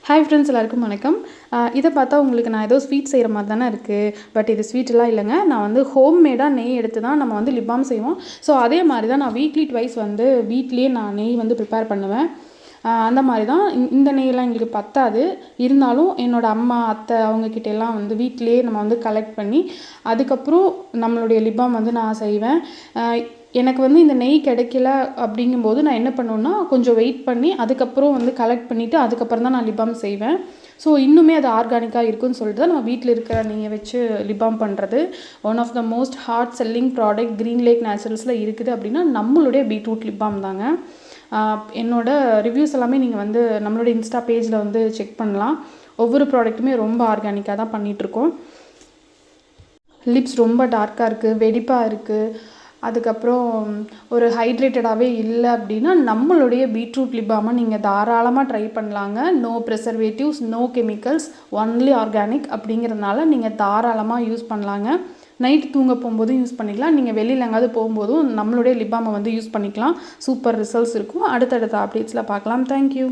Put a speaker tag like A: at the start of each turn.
A: Hi friends, எல்லாருக்கும் வணக்கம். இதை பார்த்தா உங்களுக்கு நான் ஏதோ ஸ்வீட் செய்கிற மாதிரி தானே இருக்குது. பட் இது ஸ்வீட்டெலாம் இல்லைங்க. நான் வந்து ஹோம்மேடாக நெய் எடுத்து தான் நம்ம வந்து லிப் பாம் செய்வோம். ஸோ அதே மாதிரி தான் நான் வீக்லி ட்வைஸ் வந்து வீட்லேயே நான் நெய் வந்து ப்ரிப்பேர் பண்ணுவேன். அந்த மாதிரி தான் இந்த நெய்யெல்லாம் எங்களுக்கு பத்தாது. இருந்தாலும் என்னோடய அம்மா, அத்தை அவங்கக்கிட்ட எல்லாம் வந்து வீட்டிலேயே நம்ம வந்து கலெக்ட் பண்ணி அதுக்கப்புறம் நம்மளுடைய லிப் பாம் வந்து நான் செய்வேன். எனக்கு வந்து இந்த நெய் கிடைக்கல அப்படிங்கும்போது நான் என்ன பண்ணுவேன்னா, கொஞ்சம் வெயிட் பண்ணி அதுக்கப்புறம் வந்து கலெக்ட் பண்ணிவிட்டு அதுக்கப்புறம் தான் நான் லிப் பாம் செய்வேன். ஸோ இன்னுமே அது ஆர்கானிக்காக இருக்குன்னு சொல்லிட்டு தான் நம்ம வீட்டில் இருக்கிற நெய்யை வச்சு லிப் பாம் பண்ணுறது. One of the most hot selling product Green Lake நேச்சுரல்ஸில் இருக்குது அப்படின்னா நம்மளுடைய பீட்ரூட் லிப் பாம் தாங்க. என்னோட ரிவ்யூஸ் எல்லாமே நீங்கள் வந்து நம்மளுடைய இன்ஸ்டா பேஜில் வந்து செக் பண்ணலாம். ஒவ்வொரு ப்ராடக்ட்டுமே ரொம்ப ஆர்கானிக்காக தான் பண்ணிகிட்ருக்கோம். லிப்ஸ் ரொம்ப டார்க்காக இருக்குது, வெடிப்பாக இருக்குது, அதுக்கப்புறம் ஒரு ஹைட்ரேட்டடாகவே இல்லை அப்படின்னா நம்மளுடைய பீட்ரூட் லிப் பாமை நீங்கள் தாராளமாக ட்ரை பண்ணலாங்க. No preservatives, no chemicals, only organic அப்படிங்கிறதுனால நீங்கள் தாராளமாக யூஸ் பண்ணலாங்க. நைட்டு தூங்க போகும்போதும் யூஸ் பண்ணிக்கலாம். நீங்கள் வெளியில் எங்காவது போகும்போதும் நம்மளுடைய லிப் பாமை வந்து யூஸ் பண்ணிக்கலாம். சூப்பர் ரிசல்ட்ஸ் இருக்கும். அடுத்தடுத்த அப்டேட்ஸில் பார்க்கலாம். தேங்க்யூ.